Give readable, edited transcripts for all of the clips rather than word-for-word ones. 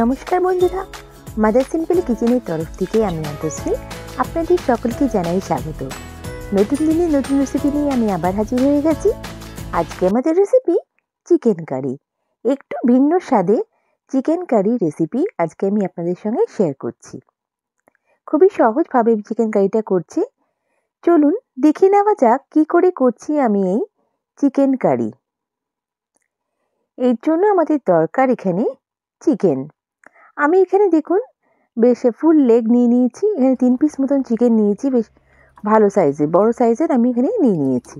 নমস্কার বন্ধুরা, mother simple কিচেনের তরফ থেকে আমি অন্তশ্রী আপনাদের সকলকে জানাই স্বাগত। নতুন দিনে নতুন রেসিপি নিয়ে আমি আবার হাজির হয়ে গেছি। আজকে আমাদের রেসিপি চিকেন কারি। একটু ভিন্ন স্বাদে চিকেন কারি রেসিপি আজকে আমি আপনাদের সঙ্গে শেয়ার করছি। খুবই সহজভাবে চিকেন কারিটা করছি। চলুন দেখে নেওয়া যাক কী করে করছি আমি এই চিকেন কারি। এর জন্য আমাদের দরকার এখানে চিকেন। আমি এখানে দেখুন বেশ ফুল লেগ নিয়ে নিয়েছি। এখানে 3 পিস মতন চিকেন নিয়েছি, বেশ ভালো সাইজের, বড় সাইজের আমি এখানে নিয়ে নিয়েছি।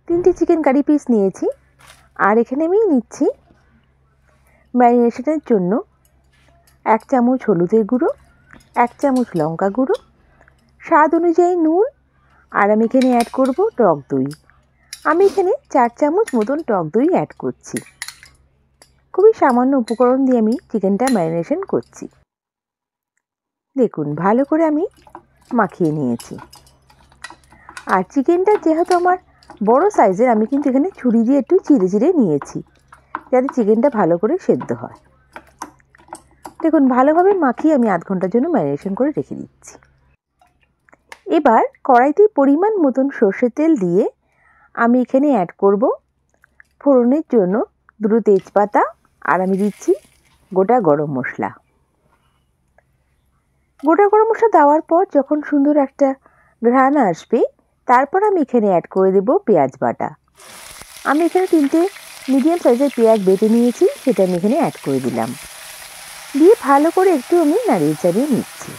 3টে চিকেন কারি পিস নিয়েছি। আর এখানে আমি নিচ্ছি ম্যারিনেশনের জন্য 1 চামচ হলুদের গুঁড়ো, 1 চামচ লঙ্কা গুঁড়ো, স্বাদ অনুযায়ী নুন, আর আমি এখানে অ্যাড করব টক দই। আমি এখানে 4 চামচ মতন টক দই অ্যাড করছি। খুবই সামান্য উপকরণ দিয়ে আমি চিকেনটা ম্যারিনেশন করছি। দেখুন ভালো করে আমি মাখিয়ে নিয়েছি। আর চিকেনটা যেহেতু আমার বড় সাইজের, আমি কিন্তু এখানে ছুরি দিয়ে একটু চিড়ে চিড়ে নিয়েছি যাতে চিকেনটা ভালো করে সেদ্ধ হয়। দেখুন ভালোভাবে মাখিয়ে আমি আধ ঘন্টার জন্য ম্যারিনেশন করে রেখে দিচ্ছি। এবার কড়াইতে পরিমাণ মতন সর্ষের তেল দিয়ে আমি এখানে অ্যাড করব ফোড়নের জন্য 2 তেজপাতা, আর আমি দিচ্ছি গোটা গরম মশলা। গোটা গরম মশলা দেওয়ার পর যখন সুন্দর একটা ঘ্রাণ আসবে, তারপর আমি এখানে অ্যাড করে দেব পেঁয়াজ বাটা। আমি এখানে 3টে মিডিয়াম সাইজের পেঁয়াজ বেটে নিয়েছি, সেটা আমি এখানে অ্যাড করে দিলাম। দিয়ে ভালো করে একটু আমি নাড়িয়ে চাড়িয়ে নিচ্ছি।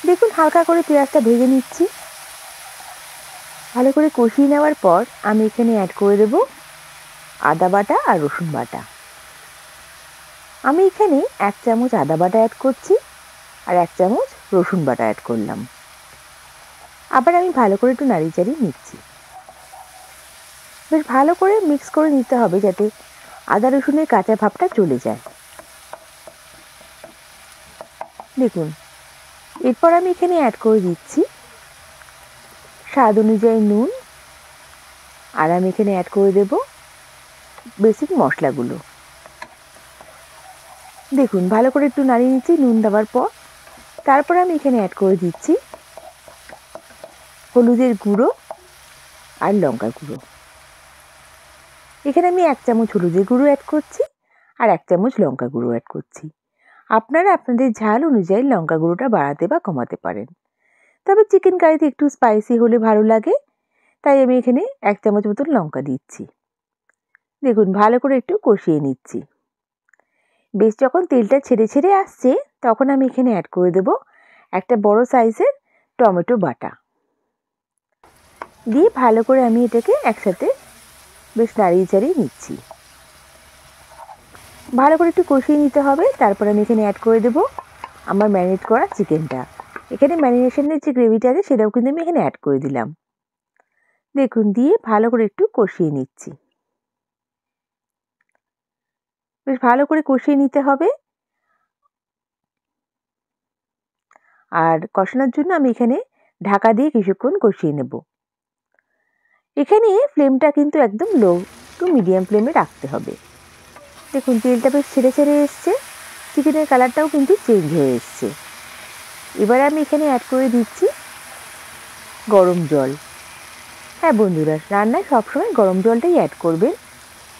দেখুন হালকা করে পেঁয়াজটা ভেজে নিচ্ছি। ভালো করে কষিয়ে নেওয়ার পর আমি এখানে অ্যাড করে দেব আদা বাটা আর রসুন বাটা। আমি এখানে 1 চামচ আদা বাটা অ্যাড করছি আর 1 চামচ রসুন বাটা অ্যাড করলাম। আবার আমি ভালো করে একটু নাড়িয়ে চাড়িয়ে নিচ্ছি। বেশ ভালো করে মিক্স করে নিতে হবে যাতে আদা রসুনের কাঁচা ভাবটা চলে যায়। দেখুন এরপর আমি এখানে অ্যাড করে দিচ্ছি স্বাদ অনুযায়ী নুন, আর আমি এখানে অ্যাড করে দেব বেসিক মশলাগুলো। দেখুন ভালো করে একটু নাড়িয়ে নিচ্ছি নুন দেওয়ার পর। তারপর আমি এখানে অ্যাড করে দিচ্ছি হলুদের গুঁড়ো আর লঙ্কার গুঁড়ো। এখানে আমি 1 চামচ হলুদের গুঁড়ো অ্যাড করছি আর 1 চামচ লঙ্কা গুঁড়ো অ্যাড করছি। আপনারা আপনাদের ঝাল অনুযায়ী লঙ্কা গুঁড়োটা বাড়াতে বা কমাতে পারেন। তবে চিকেন কারিতে একটু স্পাইসি হলে ভালো লাগে, তাই আমি এখানে 1 চামচ মতন লঙ্কা দিচ্ছি। দেখুন ভালো করে একটু কষিয়ে নিচ্ছি। বেশ যখন তেলটা ছেড়ে ছেড়ে আসছে, তখন আমি এখানে অ্যাড করে দেব একটা বড় সাইজের টমেটো বাটা। দিয়ে ভালো করে আমি এটাকে একসাথে বেশ নাড়িয়ে চাড়িয়ে নিচ্ছি। ভালো করে একটু কষিয়ে নিতে হবে। তারপর আমি এখানে অ্যাড করে দেব আমার ম্যারিনেট করা চিকেনটা। এখানে ম্যারিনেশনের যে গ্রেভিটা আছে সেটাও কিন্তু আমি এখানে অ্যাড করে দিলাম। দেখুন দিয়ে ভালো করে একটু কষিয়ে নিচ্ছি। বেশ ভালো করে কষিয়ে নিতে হবে। আর কষানোর জন্য আমি এখানে ঢাকা দিয়ে কিছুক্ষণ কষিয়ে নেব। এখানে ফ্লেমটা কিন্তু একদম লো টু মিডিয়াম ফ্লেমে রাখতে হবে। দেখুন তেলটা বেশ ছেড়ে ছেড়ে এসছে, চিকেনের কালারটাও কিন্তু চেঞ্জ হয়ে এসছে। এবার আমি এখানে অ্যাড করে দিচ্ছি গরম জল। হ্যাঁ বন্ধুরা, রান্নায় সবসময় গরম জলটাই অ্যাড করবেন,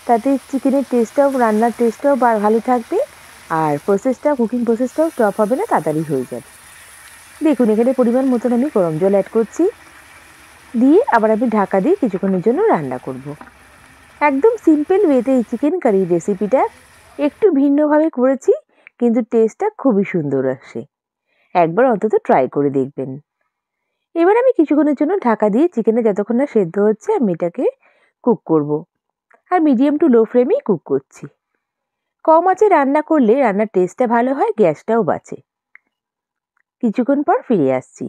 তাতে চিকেনের টেস্টটাও, রান্নার টেস্টটাও ভালো থাকবে, আর কুকিং প্রসেসটাও স্টপ হবে না, তাড়াতাড়ি হয়ে যাবে। দেখুন এখানে পরিমাণ মতন আমি গরম জল অ্যাড করছি। দিয়ে আবার আমি ঢাকা দিয়ে কিছুক্ষণের জন্য রান্না করব। একদম সিম্পল ওয়েতে এই চিকেন কারির রেসিপিটা একটু ভিন্নভাবে করেছি, কিন্তু টেস্টটা খুবই সুন্দর আসে। একবার অন্তত ট্রাই করে দেখবেন। এবার আমি কিছুক্ষণের জন্য ঢাকা দিয়ে চিকেনে যতক্ষণ না সেদ্ধ হচ্ছে আমি এটাকে কুক করব। আর মিডিয়াম টু লো ফ্লেমেই কুক করছি। কম আঁচে রান্না করলে রান্নার টেস্টটা ভালো হয়, গ্যাসটাও বাঁচে। কিছুক্ষণ পর ফিরে আসছি।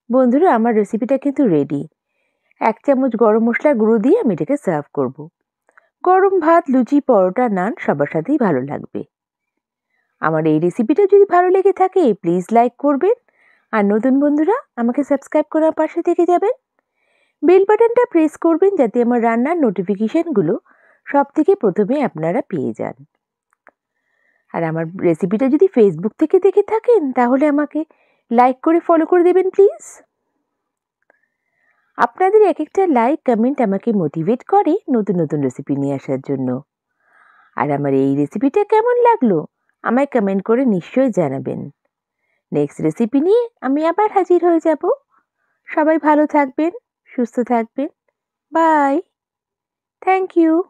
বন্ধুরা আমার রেসিপিটা কিন্তু রেডি। 1 চামচ গরম মশলার গুঁড়ো দিয়ে আমি এটাকে সার্ভ করব। গরম ভাত, লুচি, পরোটা, নান সবার সাথেই ভালো লাগবে। আমার এই রেসিপিটা যদি ভালো লেগে থাকে প্লিজ লাইক করবেন, আর নতুন বন্ধুরা আমাকে সাবস্ক্রাইব করার পাশে থেকে যাবেন। বেল বাটনটা প্রেস করবেন যাতে আমার রান্নার নোটিফিকেশনগুলো সব থেকে প্রথমে আপনারা পেয়ে যান। আর আমার রেসিপিটা যদি ফেসবুক থেকে দেখে থাকেন তাহলে আমাকে লাইক করে ফলো করে দেবেন প্লিজ। আপনাদের এক একটা লাইক কমেন্ট আমাকে মোটিভেট করে নতুন নতুন রেসিপি নিয়ে আসার জন্য। আর আমার এই রেসিপিটা কেমন লাগলো আমায় কমেন্ট করে নিশ্চয়ই জানাবেন। নেক্সট রেসিপি নিয়ে আমি আবার হাজির হয়ে যাব। সবাই ভালো থাকবেন, সুস্থ থাকবেন। বাই। Thank you.